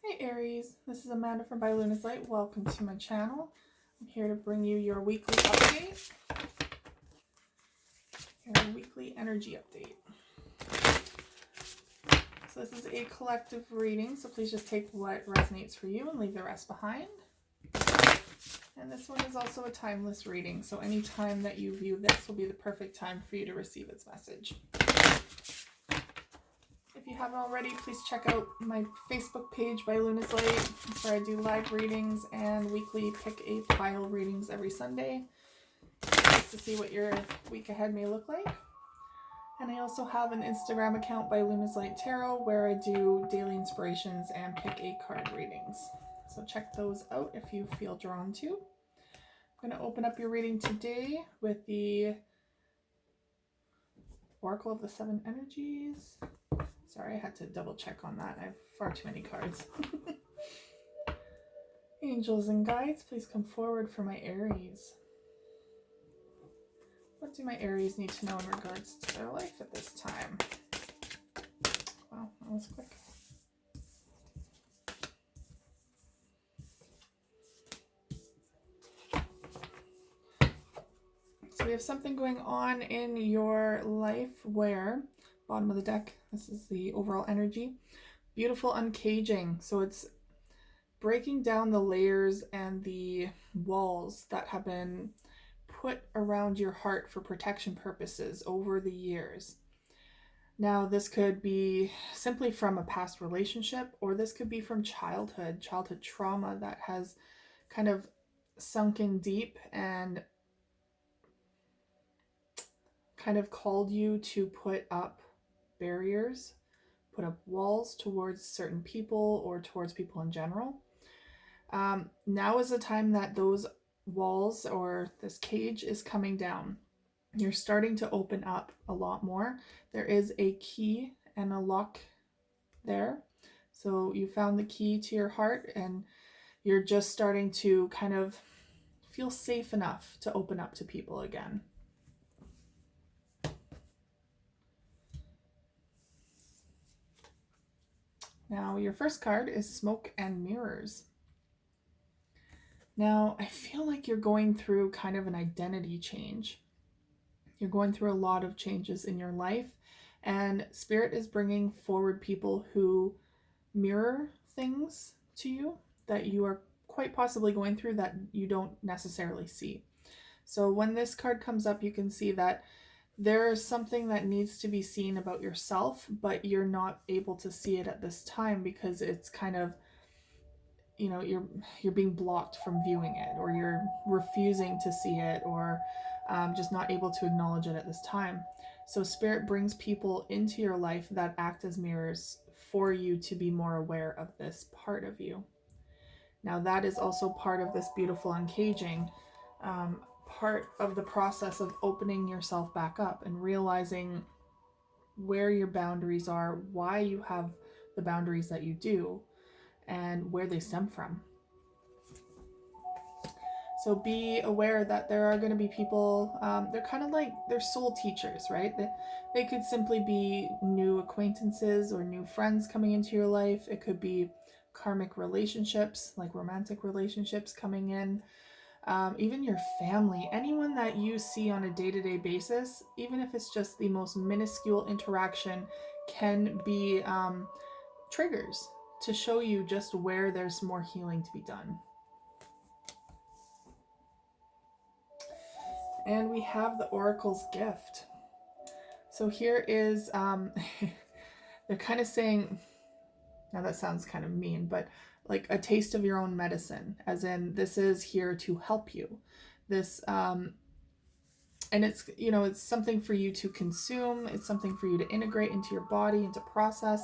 Hey Aries, this is Amanda from By Luna's Light. Welcome to my channel. I'm here to bring you your weekly update, your weekly energy update. So this is a collective reading, so please just take what resonates for you and leave the rest behind. And this one is also a timeless reading, so any time that you view this will be the perfect time for you to receive its message. If you haven't already, please check out my Facebook page, By Luna's Light. That's where I do live readings and weekly pick a pile readings every Sunday, just to see what your week ahead may look like. And I also have an Instagram account, By Luna's Light Tarot, where I do daily inspirations and pick a card readings. So check those out if you feel drawn to. I'm going to open up your reading today with the Oracle of the Seven Energies. Sorry, I had to double check on that. I have far too many cards. Angels and guides, please come forward for my Aries. What do my Aries need to know in regards to their life at this time? Wow, that was quick. So we have something going on in your life where, bottom of the deck, this is the overall energy, beautiful uncaging. So it's breaking down the layers and the walls that have been put around your heart for protection purposes over the years. Now, this could be simply from a past relationship, or this could be from childhood trauma that has kind of sunk in deep and kind of called you to put up barriers, put up walls towards certain people or towards people in general. Now is the time that those walls or this cage is coming down. You're starting to open up a lot more. There is a key and a lock there. So you found the key to your heart and you're just starting to kind of feel safe enough to open up to people again. Now, your first card is Smoke and Mirrors. Now, I feel like you're going through kind of an identity change. You're going through a lot of changes in your life, and Spirit is bringing forward people who mirror things to you that you are quite possibly going through that you don't necessarily see. So when this card comes up, you can see that there is something that needs to be seen about yourself, but you're not able to see it at this time because it's kind of, you know, you're being blocked from viewing it, or you're refusing to see it, or just not able to acknowledge it at this time. So Spirit brings people into your life that act as mirrors for you to be more aware of this part of you. Now that is also part of this beautiful uncaging, part of the process of opening yourself back up and realizing where your boundaries are, why you have the boundaries that you do, and where they stem from. So be aware that there are going to be people, they're kind of like, they're soul teachers, right? They could simply be new acquaintances or new friends coming into your life. It could be karmic relationships, like romantic relationships coming in. Even your family, anyone that you see on a day-to-day basis, even if it's just the most minuscule interaction, can be triggers to show you just where there's more healing to be done. And we have the Oracle's gift. So here is, they're kind of saying, now that sounds kind of mean, but like a taste of your own medicine, as in this is here to help you. This, and it's, you know, it's something for you to consume. It's something for you to integrate into your body and to process.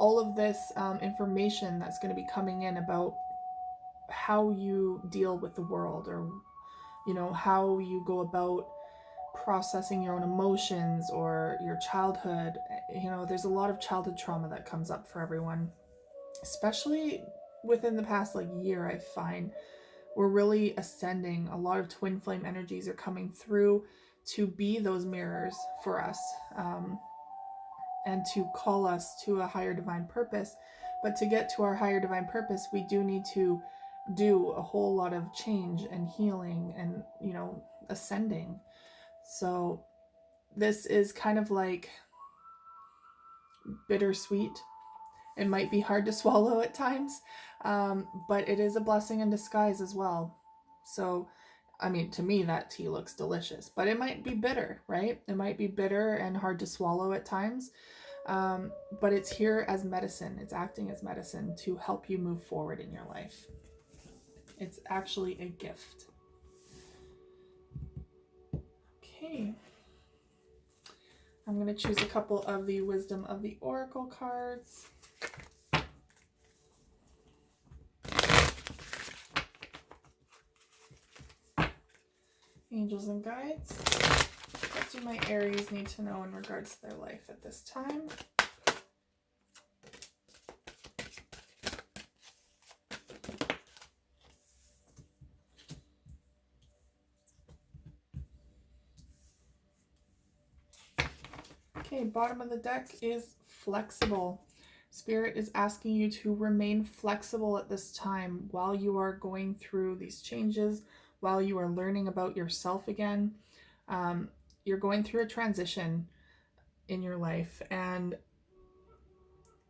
All of this information that's going to be coming in about how you deal with the world, or, you know, how you go about processing your own emotions or your childhood. You know, there's a lot of childhood trauma that comes up for everyone, especially within the past like year. I find we're really ascending. A lot of twin flame energies are coming through to be those mirrors for us. and to call us to a higher divine purpose. But to get to our higher divine purpose, we do need to do a whole lot of change and healing and, ascending. So this is kind of like bittersweet. It might be hard to swallow at times, but it is a blessing in disguise as well. So, I mean, to me, that tea looks delicious, but it might be bitter, right? It might be bitter and hard to swallow at times, but it's here as medicine. It's acting as medicine to help you move forward in your life. It's actually a gift. Okay. I'm going to choose a couple of the Wisdom of the Oracle cards. Angels and guides. What do my Aries need to know in regards to their life at this time? Okay, bottom of the deck is flexible. Spirit is asking you to remain flexible at this time while you are going through these changes, while you are learning about yourself again. You're going through a transition in your life, and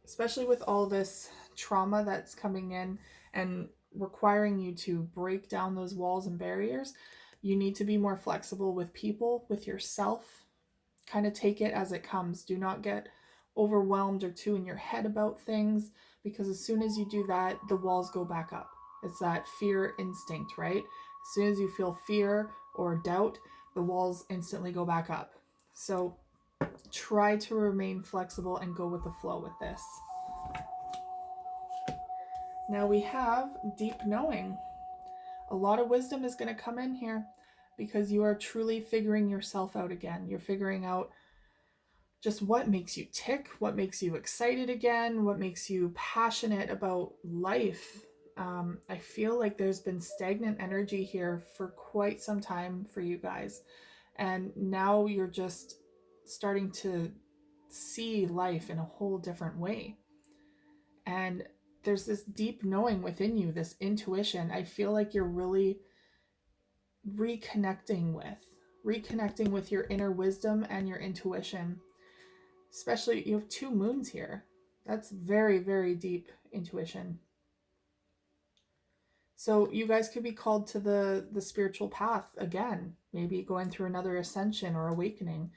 especially with all this trauma that's coming in and requiring you to break down those walls and barriers, you need to be more flexible with people, with yourself. Kind of take it as it comes. Do not get overwhelmed or too in your head about things, because as soon as you do that, the walls go back up. It's that fear instinct, right? As soon as you feel fear or doubt, the walls instantly go back up. So try to remain flexible and go with the flow with this. Now we have deep knowing. A lot of wisdom is going to come in here because you are truly figuring yourself out again. You're figuring out just what makes you tick, what makes you excited again, what makes you passionate about life. I feel like there's been stagnant energy here for quite some time for you guys. And now you're just starting to see life in a whole different way. And there's this deep knowing within you, this intuition. I feel like you're really reconnecting with your inner wisdom and your intuition. Especially, you have 2 moons here. That's very, very deep intuition. So you guys could be called to the spiritual path again, maybe going through another ascension or awakening.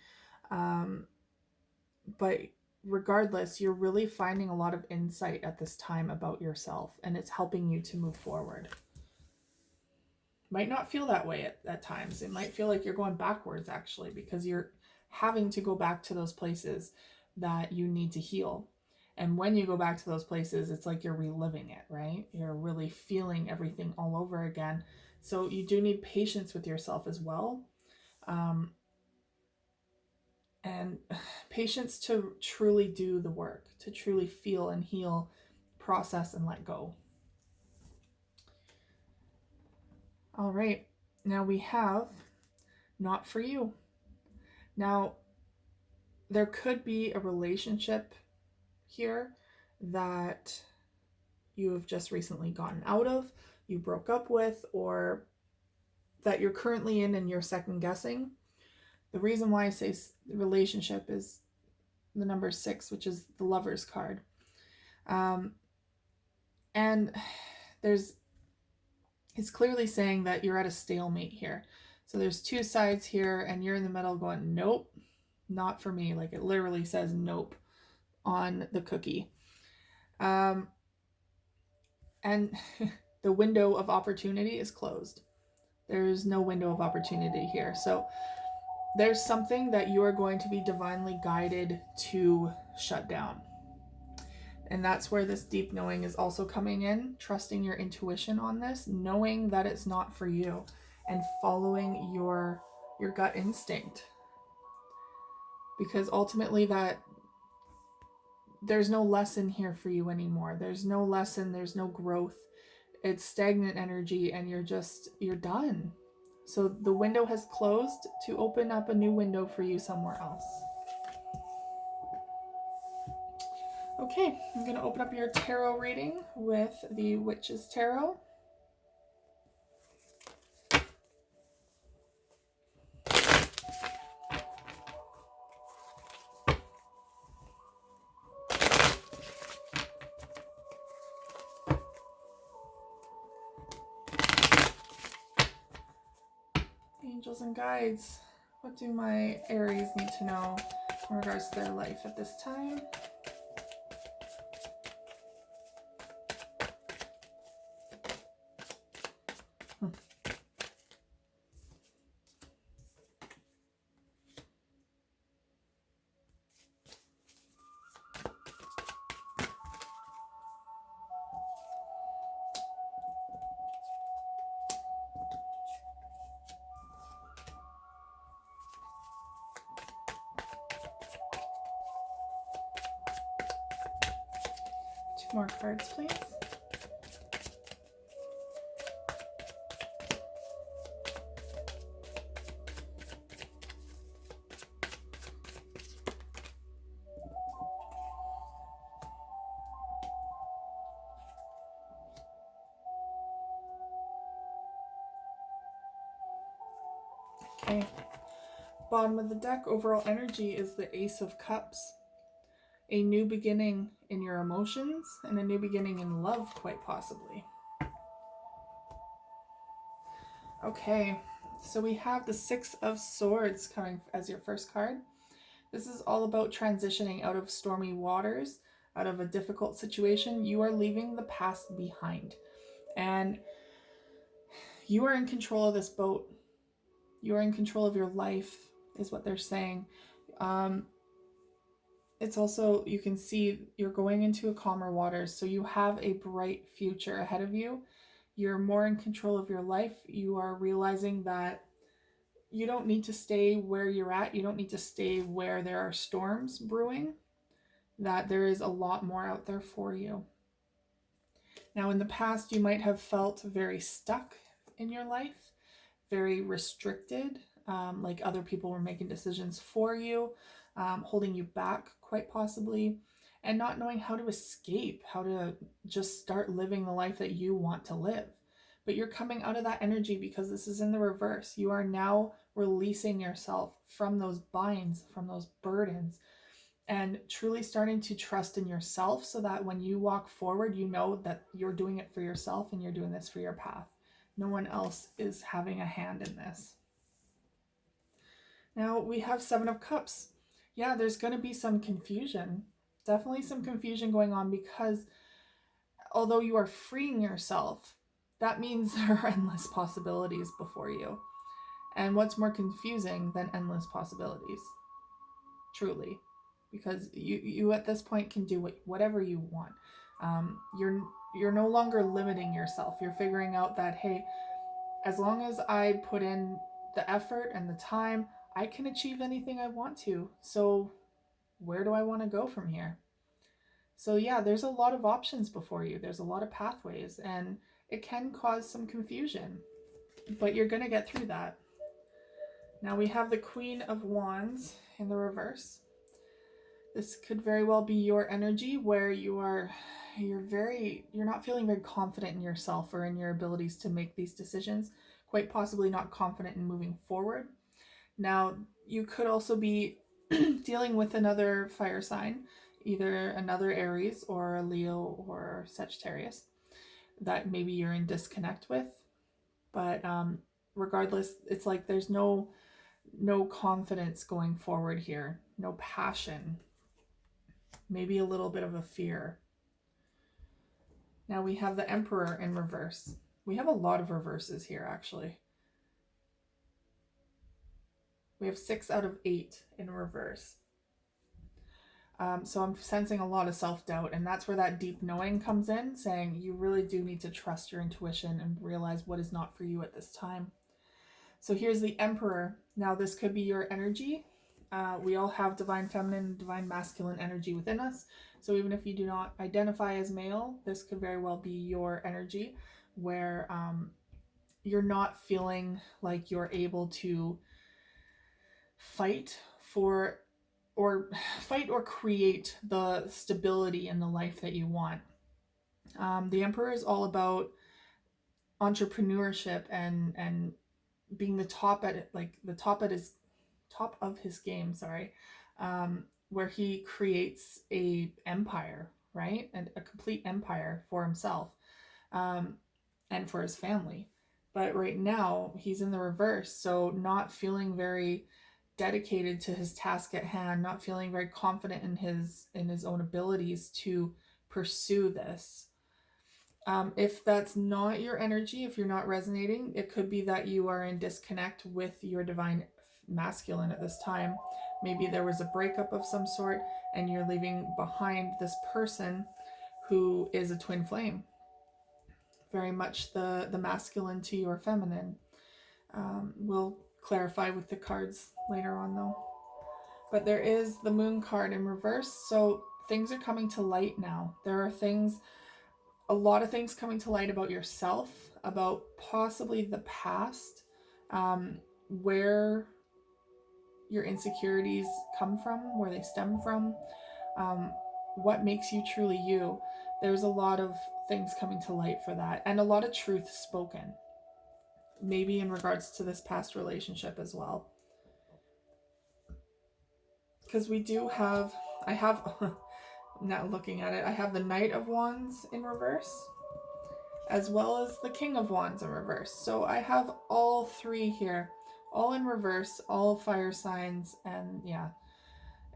But regardless, you're really finding a lot of insight at this time about yourself, and it's helping you to move forward. Might not feel that way at times. It might feel like you're going backwards, actually, because you're having to go back to those places that you need to heal. And when you go back to those places, it's like you're reliving it, right? You're really feeling everything all over again. So you do need patience with yourself as well. And patience to truly do the work, to truly feel and heal, process and let go. All right, now we have not for you. Now, there could be a relationship here that you have just recently gotten out of, you broke up with, or that you're currently in and you're second guessing. The reason why I say relationship is the number 6, which is the Lover's card. And it's clearly saying that you're at a stalemate here. So there's 2 sides here and you're in the middle going, nope, not for me. Like it literally says nope on the cookie. And the window of opportunity is closed. There's no window of opportunity here. So there's something that you are going to be divinely guided to shut down. And that's where this deep knowing is also coming in, trusting your intuition on this, knowing that it's not for you, and following your gut instinct. Because ultimately that there's no lesson here for you anymore. There's no lesson, there's no growth. It's stagnant energy and you're done. So the window has closed to open up a new window for you somewhere else. Okay, I'm going to open up your tarot reading with the Witch's Tarot. Angels and guides, what do my Aries need to know in regards to their life at this time? Two more cards, please. Okay. Bottom of the deck, overall energy is the Ace of Cups. A new beginning in your emotions and a new beginning in love, quite possibly. Okay, so we have the Six of Swords coming as your first card. This is all about transitioning out of stormy waters, out of a difficult situation. You are leaving the past behind. And you are in control of this boat. You are in control of your life, is what they're saying. It's also, you can see you're going into a calmer waters, so you have a bright future ahead of you. You're more in control of your life. You are realizing that you don't need to stay where you're at. You don't need to stay where there are storms brewing, that there is a lot more out there for you. Now, in the past, you might have felt very stuck in your life, very restricted, like other people were making decisions for you, holding you back quite possibly, and not knowing how to escape, how to just start living the life that you want to live. But you're coming out of that energy because this is in the reverse. You are now releasing yourself from those binds, from those burdens, and truly starting to trust in yourself so that when you walk forward, you know that you're doing it for yourself and you're doing this for your path. No one else is having a hand in this. Now we have Seven of Cups. Yeah, there's going to be some confusion. Definitely some confusion going on because although you are freeing yourself, that means there are endless possibilities before you. And what's more confusing than endless possibilities? Truly. Because you at this point can do whatever you want. You're no longer limiting yourself. You're figuring out that, hey, as long as I put in the effort and the time, I can achieve anything I want to. So where do I want to go from here? So yeah, there's a lot of options before you. There's a lot of pathways, and it can cause some confusion, but you're going to get through that. Now we have the Queen of Wands in the reverse. This could very well be your energy where you're not feeling very confident in yourself or in your abilities to make these decisions, quite possibly not confident in moving forward. Now, you could also be dealing with another fire sign, either another Aries or a Leo or Sagittarius, that maybe you're in disconnect with. But regardless, it's like there's no confidence going forward here, no passion, maybe a little bit of a fear. Now we have the Emperor in reverse. We have a lot of reverses here, actually. We have 6 out of 8 in reverse. So I'm sensing a lot of self-doubt, and that's where that deep knowing comes in, saying you really do need to trust your intuition and realize what is not for you at this time. So here's the Emperor. Now this could be your energy. We all have divine feminine and divine masculine energy within us. So even if you do not identify as male, this could very well be your energy where you're not feeling like you're able to fight for or create the stability in the life that you want. The Emperor is all about entrepreneurship and being the top at it, like the top of his game. Sorry, where he creates a empire, right, and a complete empire for himself, um, and for his family. But right now he's in the reverse, so not feeling very dedicated to his task at hand, not feeling very confident in his own abilities to pursue this. If that's not your energy, if you're not resonating, it could be that you are in disconnect with your divine masculine at this time. Maybe there was a breakup of some sort and you're leaving behind this person who is a twin flame, very much the masculine to your feminine. We'll clarify with the cards later on though. But there is the moon card in reverse, so things are coming to light now. There are a lot of things coming to light about yourself, about possibly the past, where your insecurities come from, where they stem from, um, what makes you truly you. There's a lot of things coming to light for that, and a lot of truth spoken, maybe in regards to this past relationship as well. Because I have, now looking at it, I have the Knight of Wands in reverse, as well as the King of Wands in reverse. So I have all three here, all in reverse, all fire signs, and yeah,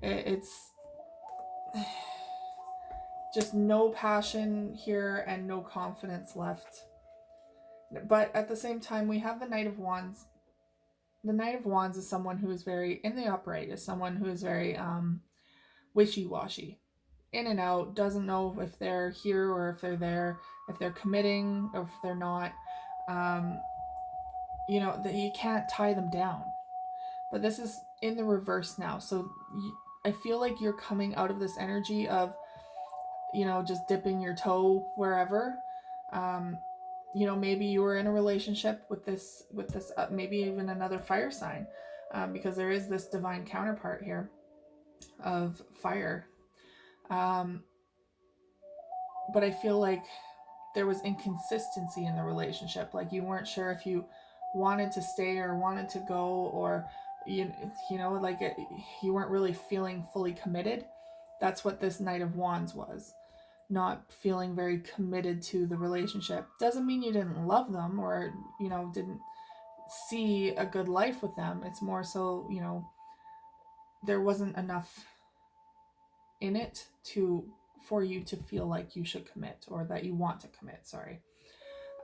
it's just no passion here and no confidence left. But at the same time, we have the Knight of Wands. The Knight of Wands is someone who is very, in the upright, is someone who is very wishy-washy, in and out, doesn't know if they're here or if they're there, if they're committing or if they're not. Um, that you can't tie them down. But this is in the reverse now. So I feel like you're coming out of this energy of, just dipping your toe wherever. Maybe you were in a relationship with this, maybe even another fire sign, because there is this divine counterpart here of fire. But I feel like there was inconsistency in the relationship. Like you weren't sure if you wanted to stay or wanted to go, or you like you weren't really feeling fully committed. That's what this Knight of Wands was. Not feeling very committed to the relationship. Doesn't mean you didn't love them or, didn't see a good life with them. It's more so, there wasn't enough in it for you to feel like you should commit, or that you want to commit, sorry.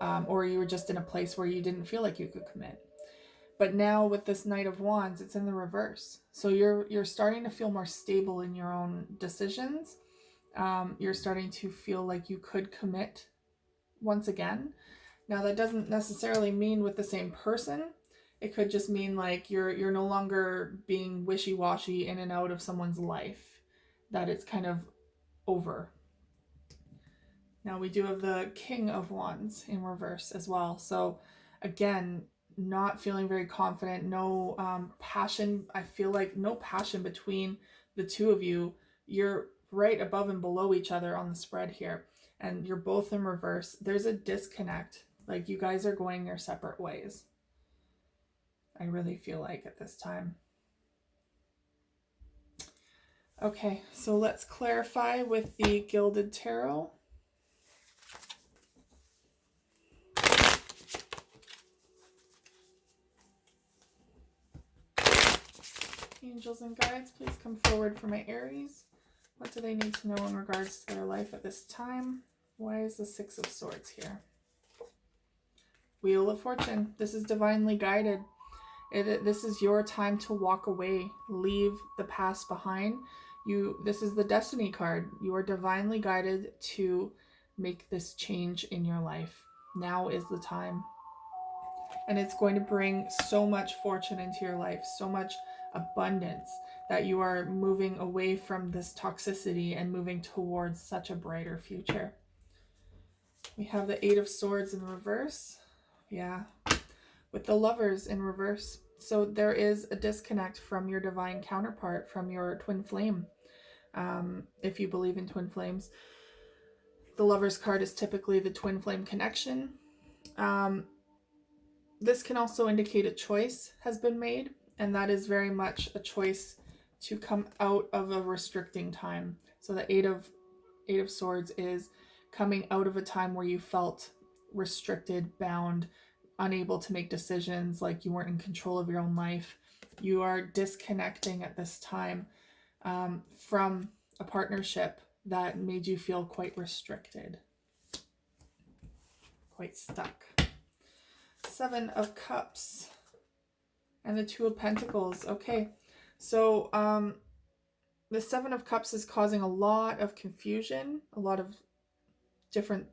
Or you were just in a place where you didn't feel like you could commit. But now with this Knight of Wands, it's in the reverse. So you're starting to feel more stable in your own decisions. You're starting to feel like you could commit once again. Now that doesn't necessarily mean with the same person. It could just mean like you're no longer being wishy-washy in and out of someone's life, that it's kind of over. Now we do have the King of Wands in reverse as well. So again, not feeling very confident, no passion. I feel like no passion between the two of you. You're right above and below each other on the spread here, and you're both in reverse. There's a disconnect. Like you guys are going your separate ways. I really feel like at this time. Okay, so let's clarify with the Gilded Tarot. Angels and guides, please come forward for my Aries. What do they need to know in regards to their life at this time? Why is the Six of Swords here? Wheel of Fortune. This is divinely guided. This is your time to walk away, leave the past behind. This is the Destiny card. You are divinely guided to make this change in your life. Now is the time. And it's going to bring so much fortune into your life, so much abundance, that you are moving away from this toxicity and moving towards such a brighter future. We have the Eight of Swords in reverse. Yeah. With the Lovers in reverse. So there is a disconnect from your divine counterpart, from your twin flame. If you believe in twin flames, the Lover's card is typically the twin flame connection. This can also indicate a choice has been made, and that is very much a choice to come out of a restricting time. So the Eight of Swords is coming out of a time where you felt restricted, bound, unable to make decisions, like you weren't in control of your own life. You are disconnecting at this time from a partnership that made you feel quite restricted, quite stuck. Seven of Cups and the Two of Pentacles. Okay, so the Seven of Cups is causing a lot of confusion, a lot of different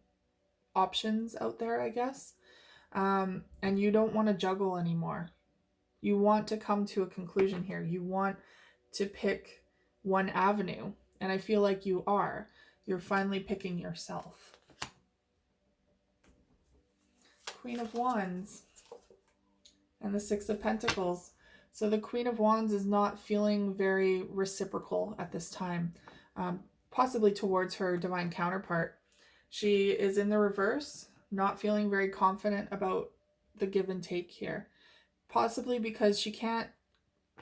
options out there, I guess. And you don't want to juggle anymore. You want to come to a conclusion here. You want to pick one avenue. And I feel like you are. You're finally picking yourself. Queen of Wands and the Six of Pentacles. So the Queen of Wands is not feeling very reciprocal at this time, possibly towards her divine counterpart. She is in the reverse, not feeling very confident about the give and take here. Possibly because she can't,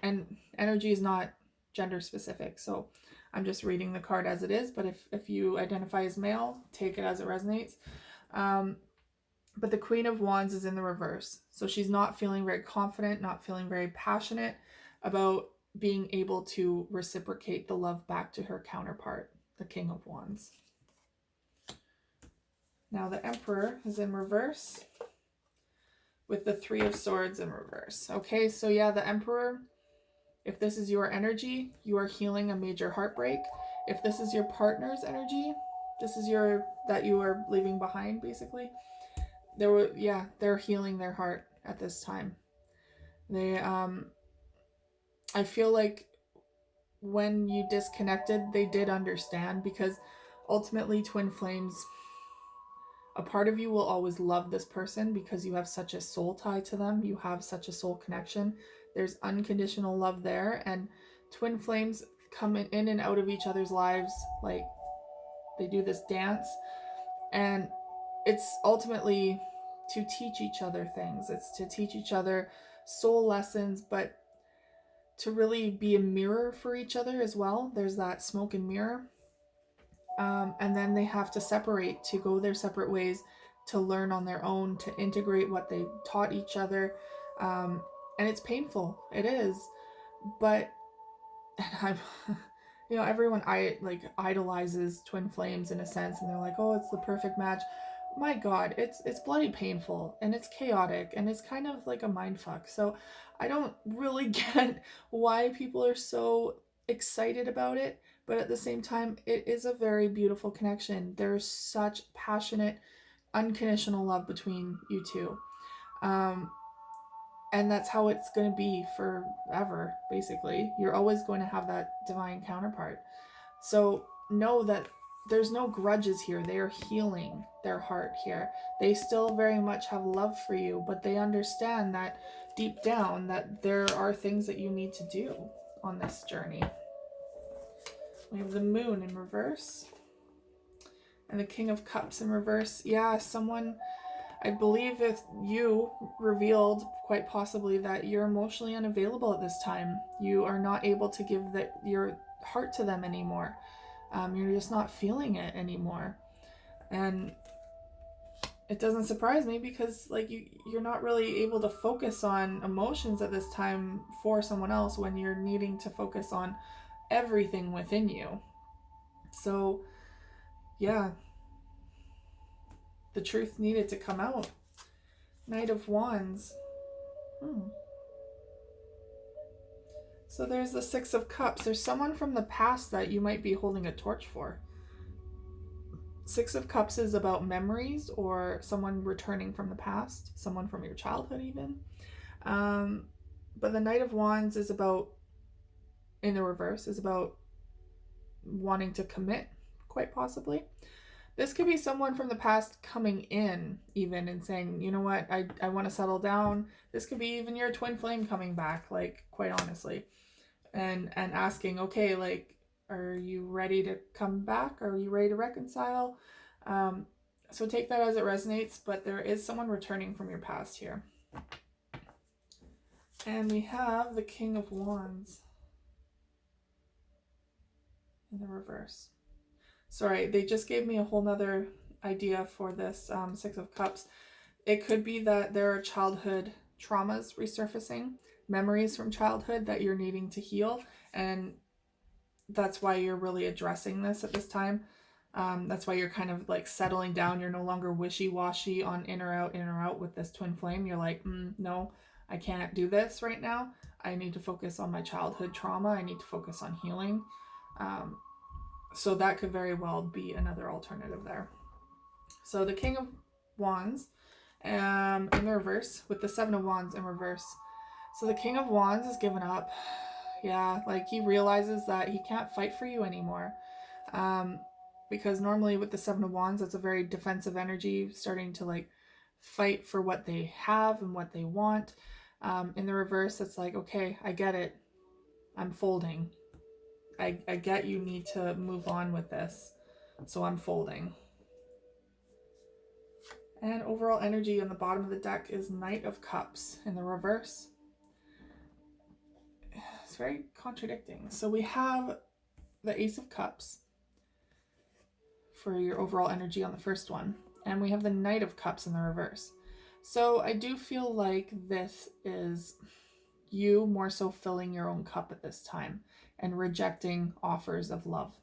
and energy is not gender specific, so I'm just reading the card as it is, but if you identify as male, take it as it resonates. But the Queen of Wands is in the reverse. So she's not feeling very confident, not feeling very passionate about being able to reciprocate the love back to her counterpart, the King of Wands. Now the Emperor is in reverse with the Three of Swords in reverse. Okay, so yeah, the Emperor, if this is your energy, you are healing a major heartbreak. If this is your partner's energy, this is that you are leaving behind, basically. They're healing their heart at this time. I feel like when you disconnected, they did understand, because ultimately twin flames, a part of you will always love this person because you have such a soul tie to them. You have such a soul connection. There's unconditional love there, and twin flames come in and out of each other's lives, like they do this dance, and it's ultimately to teach each other things. It's to teach each other soul lessons, but to really be a mirror for each other as well. There's that smoke and mirror. And then they have to separate, to go their separate ways, to learn on their own, to integrate what they taught each other. And it's painful. It is. But I'm, everyone idolizes twin flames in a sense, and they're like, oh, it's the perfect match. My God, it's bloody painful, and it's chaotic, and it's kind of like a mind fuck. So I don't really get why people are so excited about it, but at the same time, it is a very beautiful connection. There's such passionate, unconditional love between you two. And that's how it's going to be forever, basically. You're always going to have that divine counterpart. So know that there's no grudges here. They are healing their heart here. They still very much have love for you, but they understand that deep down that there are things that you need to do on this journey. We have the Moon in reverse and the King of Cups in reverse. Yeah, someone, I believe if you revealed quite possibly that you're emotionally unavailable at this time. You are not able to give your heart to them anymore. You're just not feeling it anymore. And it doesn't surprise me, because you're not really able to focus on emotions at this time for someone else when you're needing to focus on everything within you. So yeah, the truth needed to come out. Knight of Wands. So there's the Six of Cups. There's someone from the past that you might be holding a torch for. Six of Cups is about memories, or someone returning from the past, someone from your childhood even. But the Knight of Wands is about, in the reverse, is about wanting to commit, quite possibly. This could be someone from the past coming in even and saying, you know what, I want to settle down. This could be even your twin flame coming back, like, quite honestly, and asking, okay, like, are you ready to come back? Are you ready to reconcile? So take that as it resonates, but there is someone returning from your past here. And we have the King of Wands in the reverse. Sorry, they just gave me a whole nother idea for this Six of Cups. It could be that there are childhood traumas resurfacing, memories from childhood that you're needing to heal, and that's why you're really addressing this at this time. That's why you're kind of like settling down. You're no longer wishy-washy on in or out with this twin flame. You're like, no, I can't do this right now. I need to focus on my childhood trauma. I need to focus on healing. So that could very well be another alternative there. So the King of Wands in the reverse with the Seven of Wands in reverse. So the King of Wands is given up. Yeah, like he realizes that he can't fight for you anymore. Because normally with the Seven of Wands, that's a very defensive energy, starting to like fight for what they have and what they want. In the reverse, it's like, okay, I get it. I'm folding. I get you need to move on with this. So I'm folding. And overall energy on the bottom of the deck is Knight of Cups in the reverse. It's very contradicting. So we have the Ace of Cups for your overall energy on the first one. And we have the Knight of Cups in the reverse. So I do feel like this is you more so filling your own cup at this time and rejecting offers of love.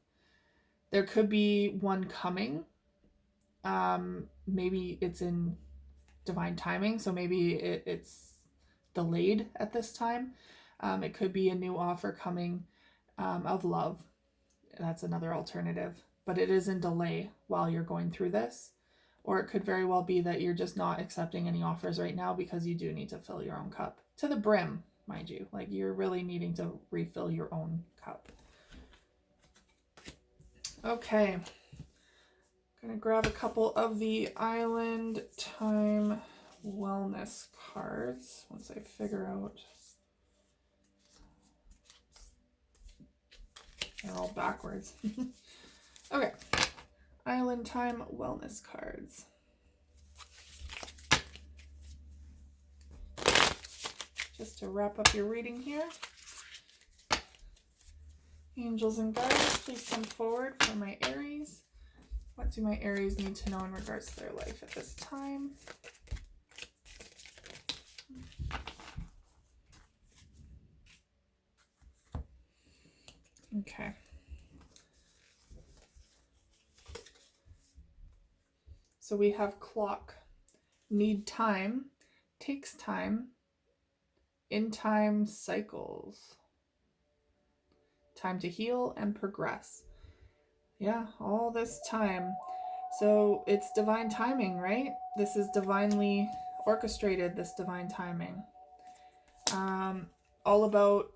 There could be one coming. Maybe it's in divine timing, so maybe it's delayed at this time. It could be a new offer coming of love. That's another alternative, but it is in delay while you're going through this. Or it could very well be that you're just not accepting any offers right now because you do need to fill your own cup to the brim, mind you. Like you're really needing to refill your own cup. Okay. Gonna grab a couple of the Island Time Wellness cards once I figure out. They're all backwards. Okay. Island Time Wellness cards. Just to wrap up your reading here. Angels and guides, please come forward for my Aries. What do my Aries need to know in regards to their life at this time? Okay. So we have clock, need time, takes time, in time cycles, time to heal and progress. Yeah, all this time. So it's divine timing, right? This is divinely orchestrated, this divine timing. All about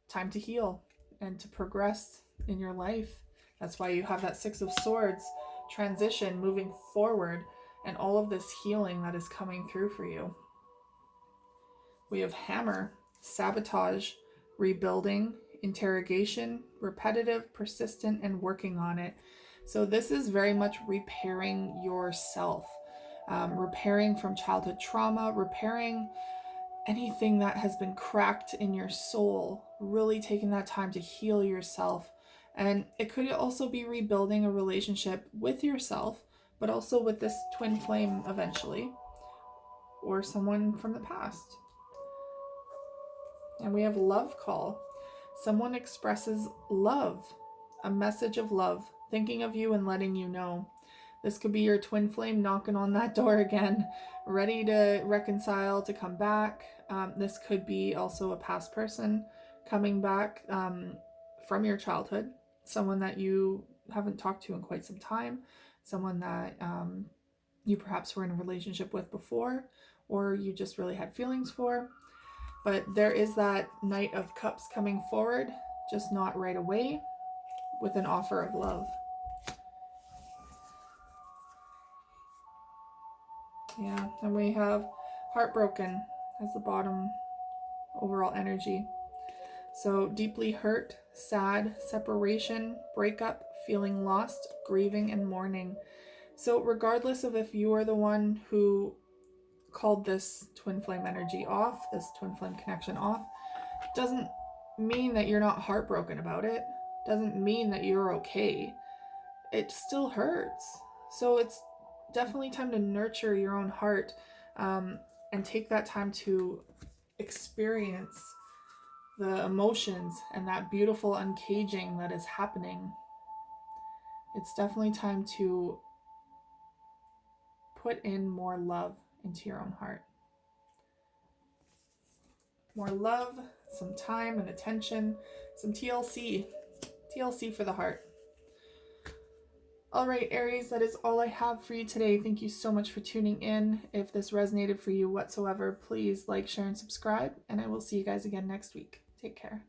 time to heal and to progress in your life. That's why you have that Six of Swords transition, moving forward, and all of this healing that is coming through for you. We have hammer, sabotage, rebuilding, interrogation, repetitive, persistent, and working on it. So this is very much repairing yourself, repairing from childhood trauma, repairing anything that has been cracked in your soul, really taking that time to heal yourself. And it could also be rebuilding a relationship with yourself, but also with this twin flame eventually, or someone from the past. And we have love call. Someone expresses love, a message of love, thinking of you and letting you know. This could be your twin flame knocking on that door again, ready to reconcile, to come back. This could be also a past person coming back from your childhood, someone that you haven't talked to in quite some time, someone that you perhaps were in a relationship with before, or you just really had feelings for. But there is that Knight of Cups coming forward, just not right away, with an offer of love. Yeah, and we have heartbroken as the bottom overall energy. So deeply hurt, sad, separation, breakup, feeling lost, grieving, and mourning. So regardless of if you are the one who called this twin flame energy off, this twin flame connection off, doesn't mean that you're not heartbroken about it. Doesn't mean that you're okay. It still hurts. So it's definitely time to nurture your own heart, and take that time to experience the emotions and that beautiful uncaging that is happening. It's definitely time to put in more love into your own heart. More love, some time and attention, some TLC. TLC for the heart. All right, Aries, that is all I have for you today. Thank you so much for tuning in. If this resonated for you whatsoever, please like, share, and subscribe, and I will see you guys again next week. Take care.